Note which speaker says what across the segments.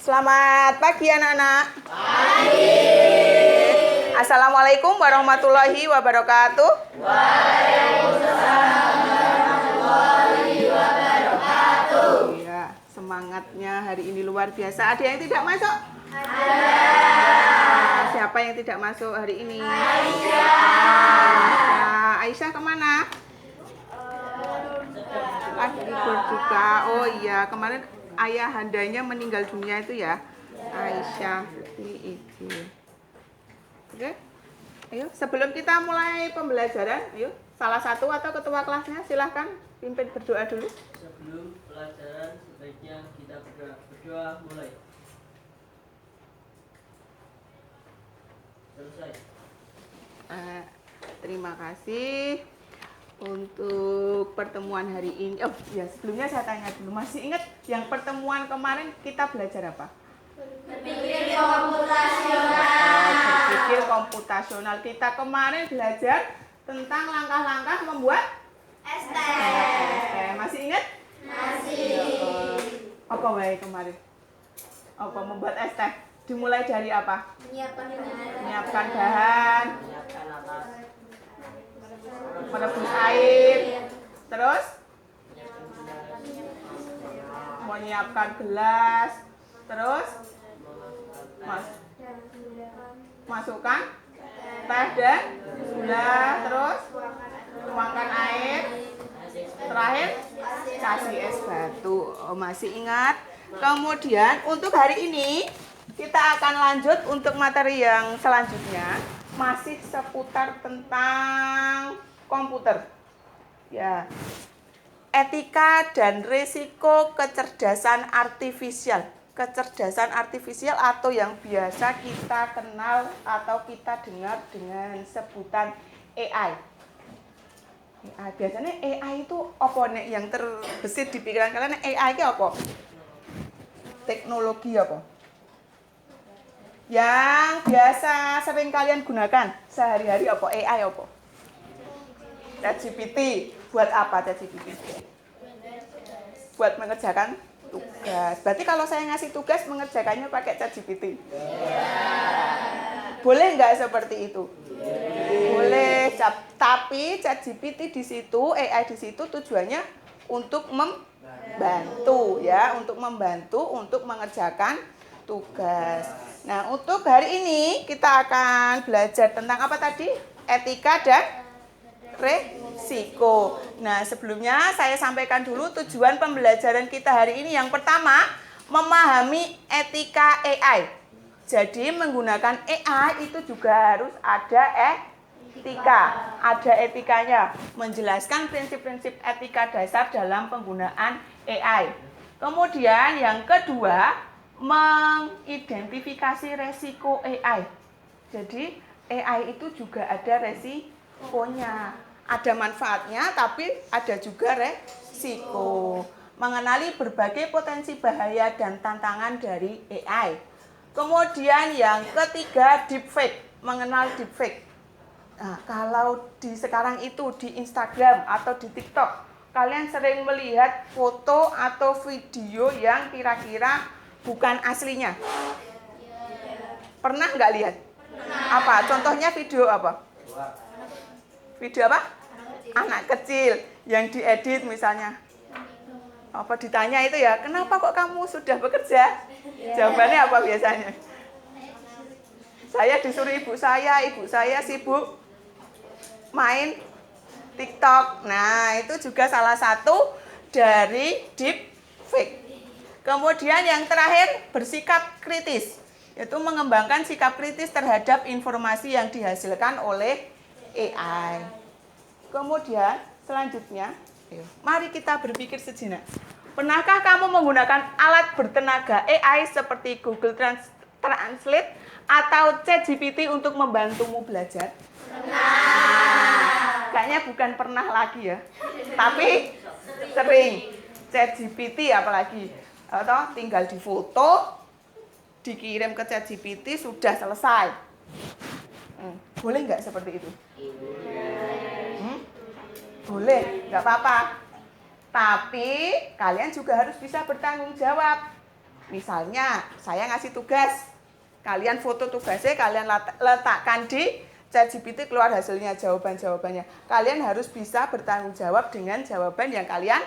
Speaker 1: Selamat pagi anak-anak. Pagi. Assalamualaikum warahmatullahi wabarakatuh. Waalaikumsalam warahmatullahi wabarakatuh. Ya, semangatnya hari ini luar biasa. Ada yang tidak masuk? Ada. Siapa yang tidak masuk hari ini? Aisyah. Aisyah kemana? Libur juga. Oh iya, kemarin ayahandanya meninggal dunia itu ya, Aisyah. Ini itu. Oke, ayo sebelum kita mulai pembelajaran, ayo salah satu atau ketua kelasnya silahkan pimpin berdoa dulu.
Speaker 2: Sebelum pelajaran sebaiknya kita berdoa mulai. Selesai.
Speaker 1: Terima kasih untuk pertemuan hari ini. Oh ya, sebelumnya saya tanya dulu, masih ingat yang pertemuan kemarin kita belajar apa?
Speaker 3: Berpikir komputasional.
Speaker 1: Berpikir komputasional. Kita kemarin belajar tentang langkah-langkah membuat
Speaker 3: ST.
Speaker 1: Masih ingat?
Speaker 3: Masih.
Speaker 1: Apa baik kemarin? Apa membuat ST? Dimulai dari apa? Menyiapkan bahan, merebus air, terus menyiapkan gelas, terus masukkan teh dan gula, terus tuangkan air, terakhir kasih es batu. Oh, masih ingat? Kemudian untuk hari ini kita akan lanjut untuk materi yang selanjutnya, masih seputar tentang komputer. Ya. Etika dan risiko kecerdasan artifisial. Kecerdasan artifisial atau yang biasa kita kenal atau kita dengar dengan sebutan AI. Biasanya AI itu apa nih yang terbesit di pikiran kalian? AI itu apa? Teknologi apa? Yang biasa sering kalian gunakan sehari-hari apa? AI apa? ChatGPT. Buat apa ChatGPT? Buat mengerjakan tugas. Berarti kalau saya ngasih tugas mengerjakannya pakai ChatGPT. Boleh nggak seperti itu? Boleh. Tapi ChatGPT di situ, AI di situ tujuannya untuk membantu ya, untuk membantu untuk mengerjakan tugas. Nah, untuk hari ini kita akan belajar tentang apa tadi? Etika dan resiko. Nah, sebelumnya saya sampaikan dulu tujuan pembelajaran kita hari ini. Yang pertama, memahami etika AI. Jadi, menggunakan AI itu juga harus ada etika. Ada etikanya. Menjelaskan prinsip-prinsip etika dasar dalam penggunaan AI. Kemudian, yang kedua, mengidentifikasi resiko AI. Jadi, AI itu juga ada resikonya. Ada manfaatnya, tapi ada juga resiko. Mengenali berbagai potensi bahaya dan tantangan dari AI. Kemudian yang ketiga, deepfake. Mengenal deepfake. Nah, kalau sekarang itu di Instagram atau di TikTok, kalian sering melihat foto atau video yang kira-kira bukan aslinya. Pernah nggak lihat? Apa? Contohnya video apa? Video apa? Anak kecil yang diedit misalnya. Apa ditanya itu ya, kenapa kok kamu sudah bekerja? Jawabannya apa biasanya? Saya disuruh ibu saya sibuk main TikTok. Nah, itu juga salah satu dari deepfake. Kemudian yang terakhir, bersikap kritis. Yaitu mengembangkan sikap kritis terhadap informasi yang dihasilkan oleh AI. Kemudian selanjutnya, mari kita berpikir sejenak. Pernahkah kamu menggunakan alat bertenaga AI seperti Google Translate atau ChatGPT untuk membantumu belajar? Kayaknya bukan pernah lagi ya, tapi sering. ChatGPT apalagi, atau tinggal difoto, dikirim ke ChatGPT, sudah selesai. Boleh nggak seperti itu? Boleh, nggak apa-apa. Tapi kalian juga harus bisa bertanggung jawab. Misalnya, saya ngasih tugas. Kalian foto tugasnya, kalian letakkan di ChatGPT, keluar hasilnya, jawaban-jawabannya. Kalian harus bisa bertanggung jawab dengan jawaban yang kalian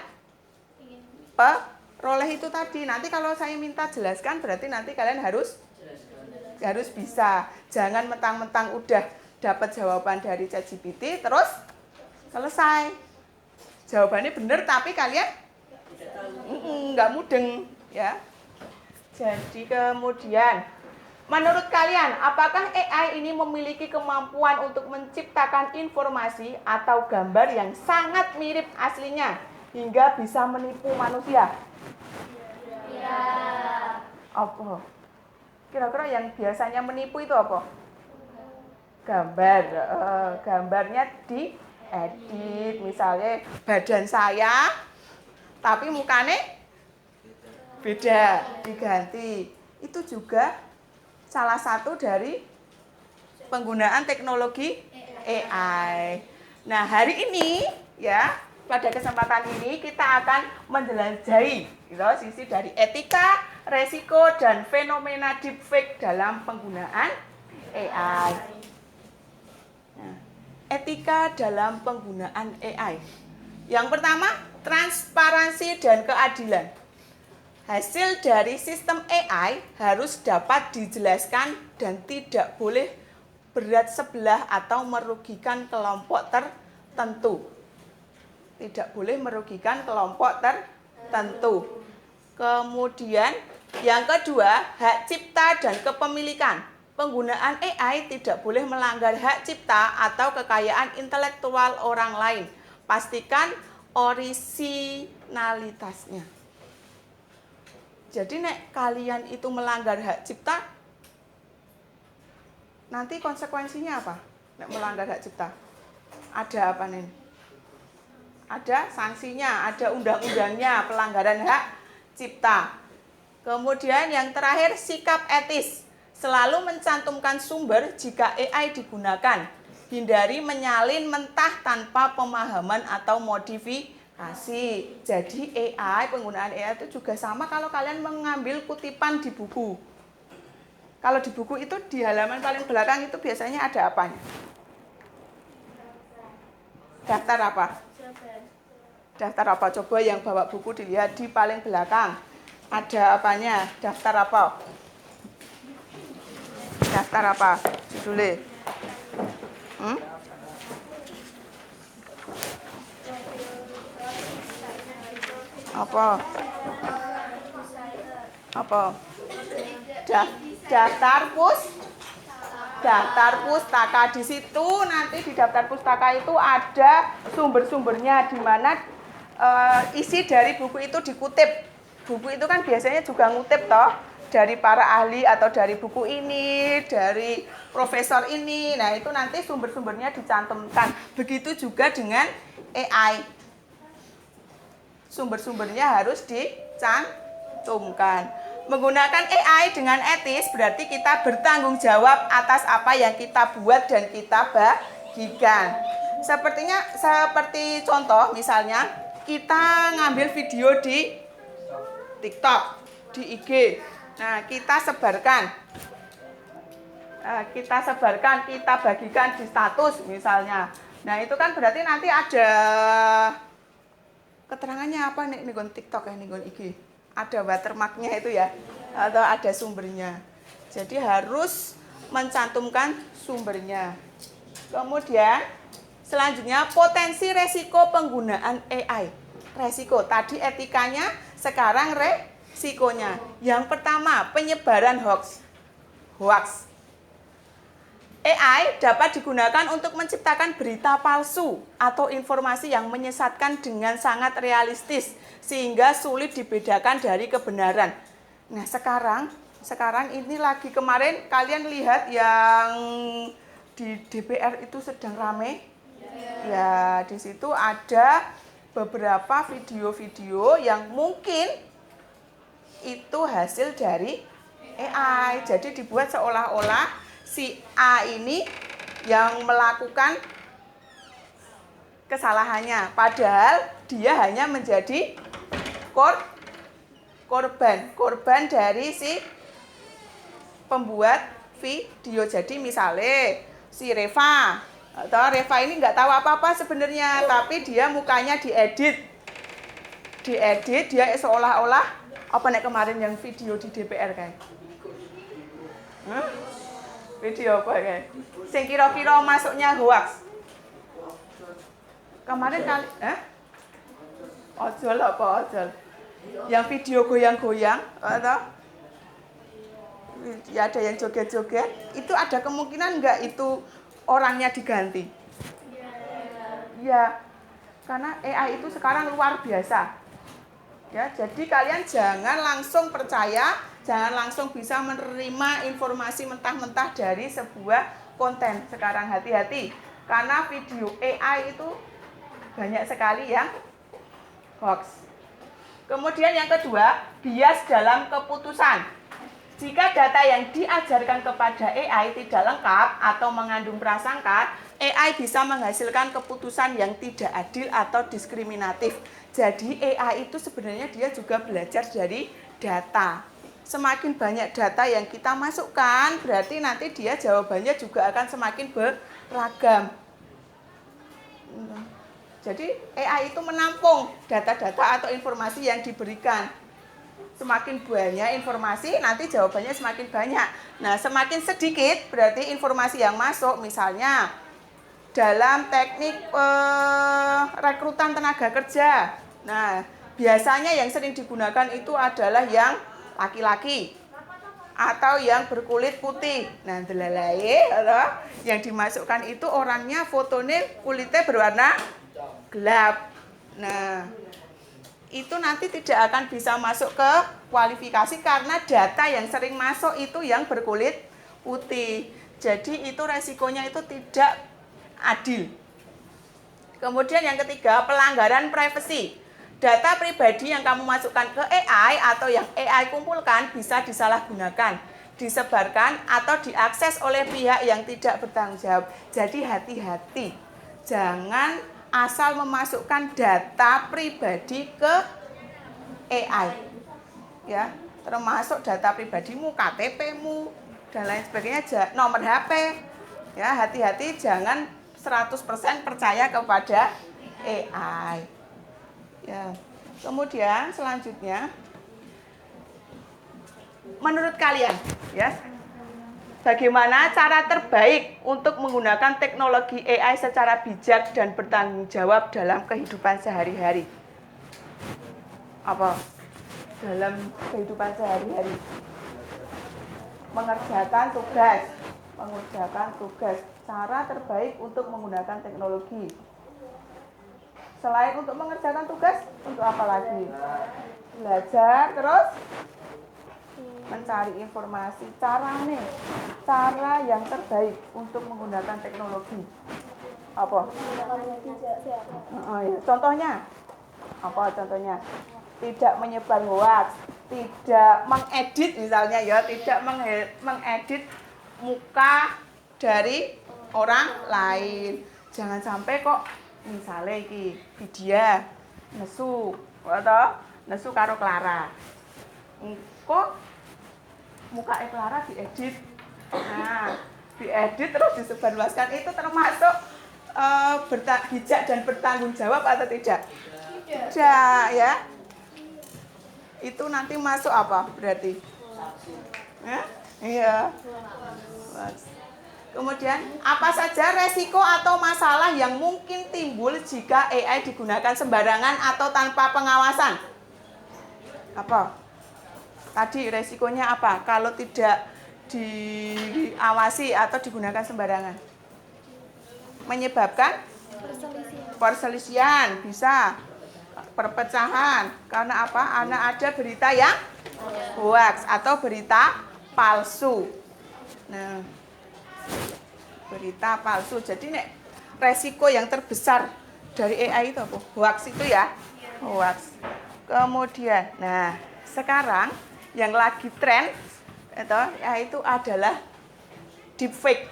Speaker 1: peroleh itu tadi. Nanti kalau saya minta jelaskan, berarti nanti kalian harus bisa. Jangan mentang-mentang udah dapat jawaban dari ChatGPT, terus selesai. Jawabannya benar, tapi kalian nggak mudeng, ya. Jadi kemudian, menurut kalian, apakah AI ini memiliki kemampuan untuk menciptakan informasi atau gambar yang sangat mirip aslinya hingga bisa menipu manusia?
Speaker 3: Ya.
Speaker 1: Apa? Kira-kira yang biasanya menipu itu apa? Gambar. Gambarnya diedit, misalnya badan saya, tapi mukanya beda, diganti. Itu juga salah satu dari penggunaan teknologi AI. Nah, hari ini ya, pada kesempatan ini kita akan menjelajahi sisi dari etika, resiko, dan fenomena deepfake dalam penggunaan AI. Nah, etika dalam penggunaan AI. Yang pertama, transparansi dan keadilan. Hasil dari sistem AI harus dapat dijelaskan dan tidak boleh berat sebelah atau merugikan kelompok tertentu. Tidak boleh merugikan kelompok tertentu. Kemudian yang kedua, hak cipta dan kepemilikan. Penggunaan AI tidak boleh melanggar hak cipta atau kekayaan intelektual orang lain. Pastikan orisinalitasnya. Jadi nek kalian itu melanggar hak cipta, nanti konsekuensinya apa? Nek melanggar hak cipta, ada apa nih? Ada sanksinya, ada undang-undangnya pelanggaran hak cipta. Kemudian yang terakhir, sikap etis. Selalu mencantumkan sumber jika AI digunakan. Hindari menyalin mentah tanpa pemahaman atau modifikasi. Jadi AI, penggunaan AI itu juga sama kalau kalian mengambil kutipan di buku. Kalau di buku itu di halaman paling belakang itu biasanya ada apanya? Daftar apa? Daftar apa? Coba yang bawa buku dilihat di paling belakang. Ada apanya? Daftar apa? Daftar apa? Judulnya? Apa? Daftar pustaka. Di situ nanti di daftar pustaka itu ada sumber-sumbernya, di mana isi dari buku itu dikutip. Buku itu kan biasanya juga ngutip toh, dari para ahli atau dari buku ini, dari profesor ini. Nah, itu nanti sumber-sumbernya dicantumkan. Begitu juga dengan AI. Sumber-sumbernya harus dicantumkan. Menggunakan AI dengan etis berarti kita bertanggung jawab atas apa yang kita buat dan kita bagikan. Seperti contoh misalnya kita ngambil video di TikTok, di IG. Nah, kita sebarkan, kita bagikan di status misalnya. Nah, itu kan berarti nanti ada keterangannya apa nih gon TikTok ya, nih gon IG. Ada watermarknya itu ya, atau ada sumbernya. Jadi harus mencantumkan sumbernya. Kemudian selanjutnya potensi resiko penggunaan AI. Resiko tadi etikanya, sekarang resikonya. Yang pertama, penyebaran hoax. AI dapat digunakan untuk menciptakan berita palsu atau informasi yang menyesatkan dengan sangat realistis sehingga sulit dibedakan dari kebenaran. Nah, sekarang ini lagi kemarin kalian lihat yang di DPR itu sedang rame. Ya, di situ ada beberapa video-video yang mungkin itu hasil dari AI. Jadi dibuat seolah-olah si A ini yang melakukan kesalahannya, padahal dia hanya menjadi korban dari si pembuat video. Jadi misalnya si Reva, atau Reva ini nggak tahu apa-apa sebenarnya, tapi dia mukanya diedit, dia seolah-olah apa nih kemarin yang video di DPR kayak, video apa kayak, sing kira-kira masuknya hoax. Kemarin kali, ojol apa ojol? Yang video goyang-goyang, atau ya ada yang joget-joget, itu ada kemungkinan nggak itu orangnya diganti? Ya, karena AI itu sekarang luar biasa. Ya, jadi kalian jangan langsung percaya, jangan langsung bisa menerima informasi mentah-mentah dari sebuah konten. Sekarang hati-hati, karena video AI itu banyak sekali yang hoax. Kemudian yang kedua, bias dalam keputusan. Jika data yang diajarkan kepada AI tidak lengkap atau mengandung prasangka, AI bisa menghasilkan keputusan yang tidak adil atau diskriminatif. Jadi AI itu sebenarnya dia juga belajar dari data. Semakin banyak data yang kita masukkan, berarti nanti dia jawabannya juga akan semakin beragam. Jadi AI itu menampung data-data atau informasi yang diberikan. Semakin banyak informasi, nanti jawabannya semakin banyak. Nah, semakin sedikit berarti informasi yang masuk, misalnya dalam teknik rekrutan tenaga kerja. Nah, biasanya yang sering digunakan itu adalah yang laki-laki atau yang berkulit putih. Nah, delalai atau yang dimasukkan itu orangnya fotonya kulitnya berwarna gelap. Nah, itu nanti tidak akan bisa masuk ke kualifikasi karena data yang sering masuk itu yang berkulit putih. Jadi itu resikonya itu tidak adil. Kemudian yang ketiga, pelanggaran privasi. Data pribadi yang kamu masukkan ke AI atau yang AI kumpulkan bisa disalahgunakan, disebarkan atau diakses oleh pihak yang tidak bertanggung jawab. Jadi hati-hati. Jangan asal memasukkan data pribadi ke AI, ya, termasuk data pribadimu, KTP-mu, dan lain sebagainya, nomor HP, ya, hati-hati, jangan 100% percaya kepada AI. Ya, kemudian selanjutnya, menurut kalian, ya, bagaimana cara terbaik untuk menggunakan teknologi AI secara bijak dan bertanggung jawab dalam kehidupan sehari-hari? Apa? Dalam kehidupan sehari-hari. Mengerjakan tugas. Cara terbaik untuk menggunakan teknologi. Selain untuk mengerjakan tugas, untuk apa lagi? Belajar, terus mencari informasi. Cara yang terbaik untuk menggunakan teknologi apa? Contohnya apa? Contohnya tidak menyebar hoax, tidak mengedit misalnya, ya, tidak mengedit muka dari orang lain. Jangan sampai kok misalnya iki video nesu atau nesu karo Clara, kok muka Clara diedit. Nah, diedit terus disebarluaskan, itu termasuk bijak dan bertanggung jawab atau tidak? Tidak, ya. Itu nanti masuk apa berarti? Iya. Kemudian, apa saja resiko atau masalah yang mungkin timbul jika AI digunakan sembarangan atau tanpa pengawasan? Apa? Tadi resikonya apa kalau tidak diawasi atau digunakan sembarangan? Menyebabkan perselisihan, bisa perpecahan. Karena apa? Karena ada berita yang hoax atau berita palsu. Nah, berita palsu. Jadi resiko yang terbesar dari AI itu apa? Hoax itu, ya. Hoax. Kemudian, nah, sekarang yang lagi tren itu adalah deepfake.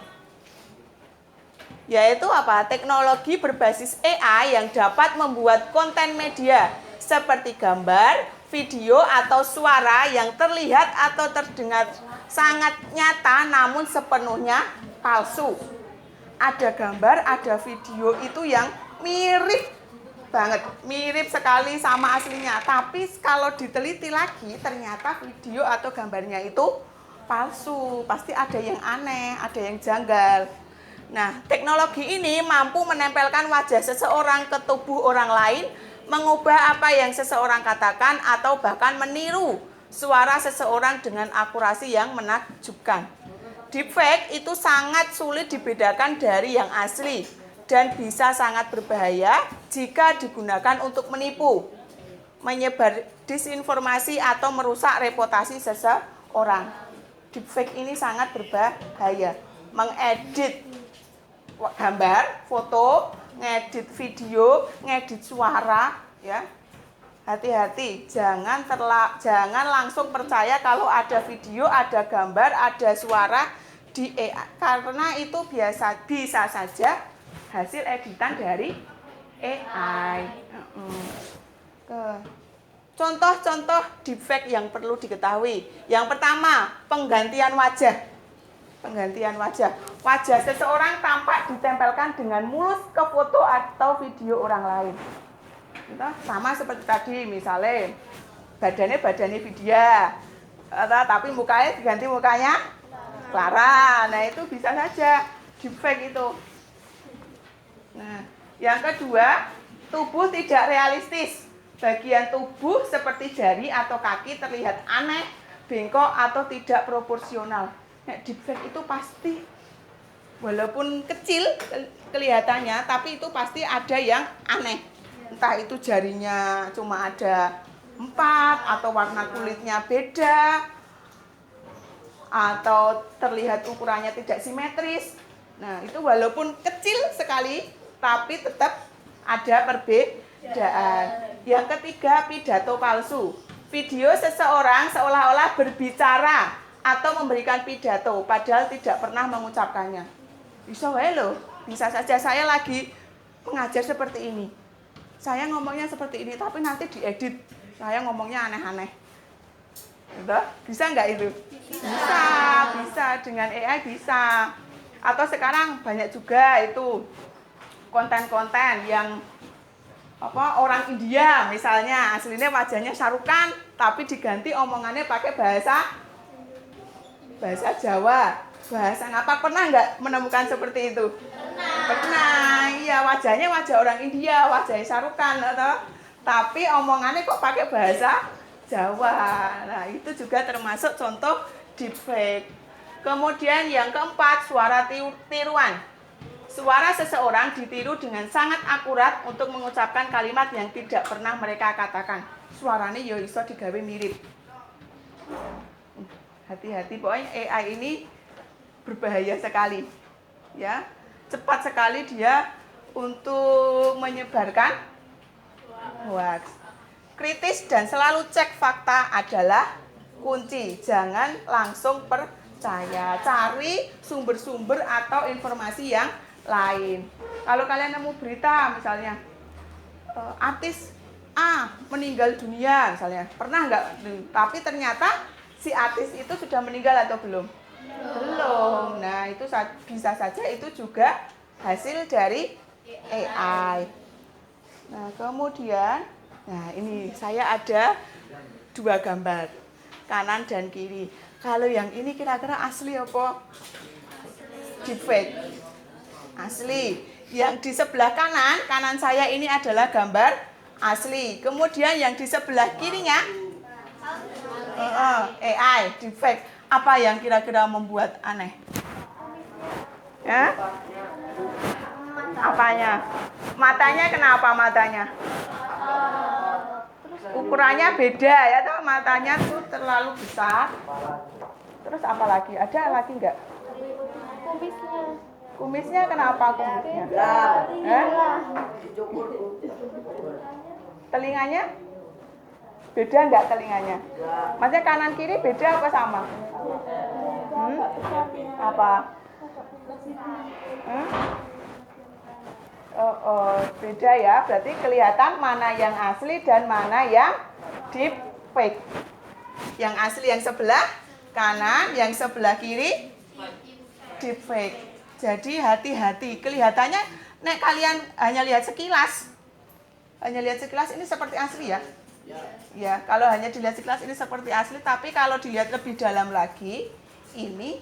Speaker 1: Yaitu apa? Teknologi berbasis AI yang dapat membuat konten media seperti gambar, video atau suara yang terlihat atau terdengar sangat nyata namun sepenuhnya palsu. Ada gambar, ada video itu yang mirip banget, mirip sekali sama aslinya. Tapi kalau diteliti lagi ternyata video atau gambarnya itu palsu. Pasti ada yang aneh, ada yang janggal. Nah, teknologi ini mampu menempelkan wajah seseorang ke tubuh orang lain, mengubah apa yang seseorang katakan atau bahkan meniru suara seseorang dengan akurasi yang menakjubkan. Deepfake itu sangat sulit dibedakan dari yang asli dan bisa sangat berbahaya jika digunakan untuk menipu, menyebar disinformasi atau merusak reputasi seseorang. Deepfake ini sangat berbahaya. Mengedit gambar, foto, ngedit video, ngedit suara, ya. Hati-hati, jangan langsung percaya kalau ada video, ada gambar, ada suara di AI, karena itu bisa saja hasil editan dari AI. Contoh-contoh deepfake yang perlu diketahui. Yang pertama, penggantian wajah. Penggantian wajah. Wajah seseorang tampak ditempelkan dengan mulus ke foto atau video orang lain. Sama seperti tadi, misalnya badannya Vidya, tapi mukanya diganti mukanya Clara. Nah, itu bisa saja deepfake itu. Nah, yang kedua, tubuh tidak realistis. Bagian tubuh seperti jari atau kaki terlihat aneh, bengkok atau tidak proporsional. Nah, deepfake itu pasti walaupun kecil kelihatannya, tapi itu pasti ada yang aneh. Entah itu jarinya cuma ada 4 atau warna kulitnya beda atau terlihat ukurannya tidak simetris. Nah, itu walaupun kecil sekali tapi tetap ada perbedaan. Yang ketiga, pidato palsu. Video seseorang seolah-olah berbicara atau memberikan pidato padahal tidak pernah mengucapkannya. Bisa loh, bisa saja saya lagi mengajar seperti ini. Saya ngomongnya seperti ini, tapi nanti diedit. Saya ngomongnya aneh-aneh. Bisa nggak itu? Bisa. Dengan AI bisa. Atau sekarang banyak juga itu konten-konten yang orang India misalnya, aslinya wajahnya Shah Rukh Khan, tapi diganti omongannya pakai bahasa Jawa. Bahasa apa? Pernah nggak menemukan seperti itu? Pernah, iya, wajahnya wajah orang India, wajahnya Shah Rukh Khan, tapi omongannya kok pakai bahasa Jawa. Nah, itu juga termasuk contoh deepfake. Kemudian yang keempat, suara tiruan. Suara seseorang ditiru dengan sangat akurat untuk mengucapkan kalimat yang tidak pernah mereka katakan. Suaranya ya iso digawe mirip. Hati-hati, pokoknya AI ini berbahaya sekali, ya, cepat sekali dia untuk menyebarkan hoax. Kritis dan selalu cek fakta adalah kunci. Jangan langsung percaya, cari sumber-sumber atau informasi yang lain. Kalau kalian nemu berita misalnya artis A meninggal dunia misalnya, pernah nggak? Tapi ternyata si artis itu sudah meninggal atau belum? Belum. Nah, itu bisa saja itu juga hasil dari AI. Nah, kemudian, ini saya ada 2 gambar, kanan dan kiri. Kalau yang ini kira-kira asli apa? Deepfake. Asli. Yang di sebelah kanan saya ini adalah gambar asli. Kemudian yang di sebelah kirinya AI, deepfake. Apa yang kira-kira membuat aneh? Ya? Apanya? Matanya kenapa matanya? Ukurannya beda ya, toh matanya tuh terlalu besar. Terus apa lagi? Ada lagi enggak? Kumisnya kenapa kumisnya? Telinganya? Beda enggak telinganya? Maksudnya kanan kiri beda apa sama? Apa? Beda ya. Berarti kelihatan mana yang asli dan mana yang deep fake. Yang asli yang sebelah kanan, yang sebelah kiri deep fake. Jadi hati-hati. Kelihatannya nek kalian hanya lihat sekilas. Hanya lihat sekilas ini seperti asli ya. Ya, kalau hanya dilihat sekilas ini seperti asli, tapi kalau dilihat lebih dalam lagi, ini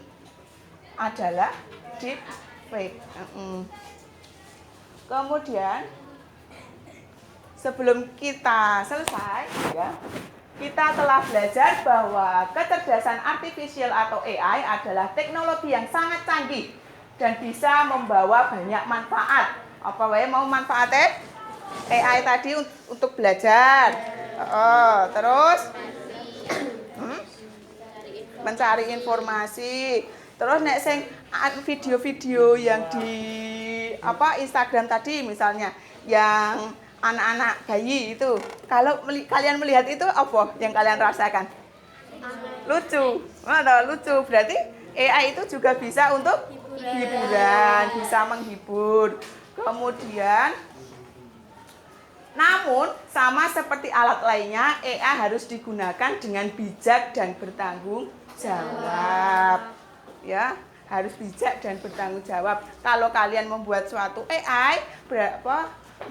Speaker 1: adalah deep fake. Kemudian sebelum kita selesai, ya, kita telah belajar bahwa kecerdasan artifisial atau AI adalah teknologi yang sangat canggih dan bisa membawa banyak manfaat. Apa wae mau manfaatnya? AI tadi untuk belajar. Terus mencari informasi. Terus nek sing video-video yang di Instagram tadi misalnya yang anak-anak bayi itu, kalau kalian melihat itu apa yang kalian rasakan? Lucu. Lucu. Berarti AI itu juga bisa untuk hiburan, bisa menghibur. Kemudian namun, sama seperti alat lainnya, AI harus digunakan dengan bijak dan bertanggung jawab. Ya, harus bijak dan bertanggung jawab. Kalau kalian membuat suatu AI,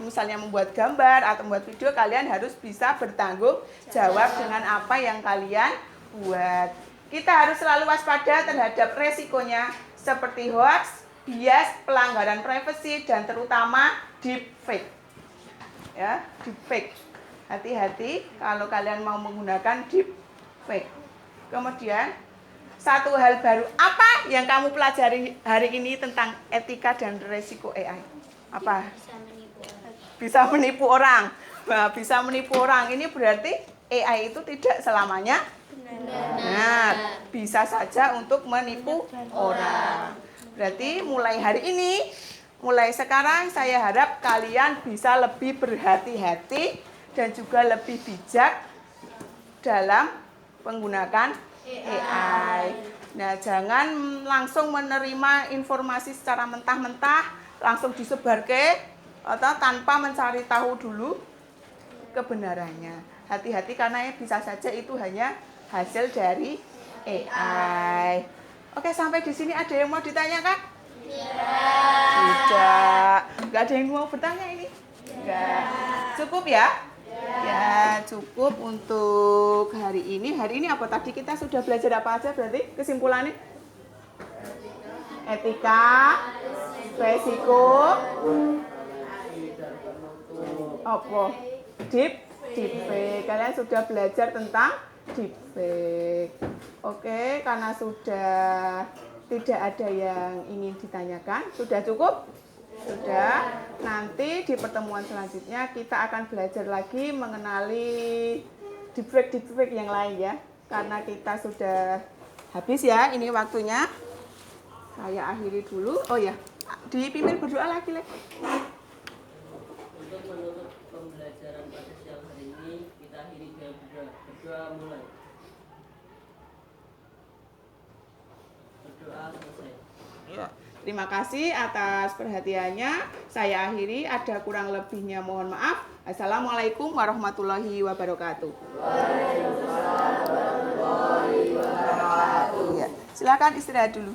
Speaker 1: misalnya membuat gambar atau membuat video, kalian harus bisa bertanggung jawab dengan apa yang kalian buat. Kita harus selalu waspada terhadap resikonya seperti hoax, bias, pelanggaran privasi, dan terutama deepfake. Ya, deepfake. Hati-hati kalau kalian mau menggunakan deepfake. Kemudian satu hal baru, apa yang kamu pelajari hari ini tentang etika dan risiko AI? Apa? Bisa menipu orang. Nah, bisa menipu orang. Ini berarti AI itu tidak selamanya benar. Bisa saja untuk menipu orang. Berarti mulai hari ini, mulai sekarang saya harap kalian bisa lebih berhati-hati dan juga lebih bijak dalam menggunakan AI. Nah, jangan langsung menerima informasi secara mentah-mentah, langsung disebar atau tanpa mencari tahu dulu kebenarannya. Hati-hati karena bisa saja itu hanya hasil dari AI. Oke, sampai di sini ada yang mau ditanyakan? Tidak. Enggak ada yang mau bertanya ini? Enggak. Cukup ya? Ya, cukup untuk hari ini. Hari ini apa tadi kita sudah belajar apa aja berarti kesimpulannya? Etika, resiko, apa? Deepfake. Kalian sudah belajar tentang deepfake. Oke, karena sudah tidak ada yang ingin ditanyakan, sudah cukup? Sudah. Nanti di pertemuan selanjutnya kita akan belajar lagi mengenali deepfake yang lain ya. Karena kita sudah habis ya, ini waktunya. Saya akhiri dulu. Oh ya, dipimpin berdoa lagi.
Speaker 2: Untuk menutup pembelajaran pada siang hari ini, kita akhiri dengan berdoa. Berdoa mulai. Berdoa selesai.
Speaker 1: Ya. Terima kasih atas perhatiannya. Saya akhiri, ada kurang lebihnya mohon maaf. Assalamualaikum warahmatullahi wabarakatuh. Waalaikumsalam warahmatullahi wabarakatuh. Ya, silakan istirahat dulu.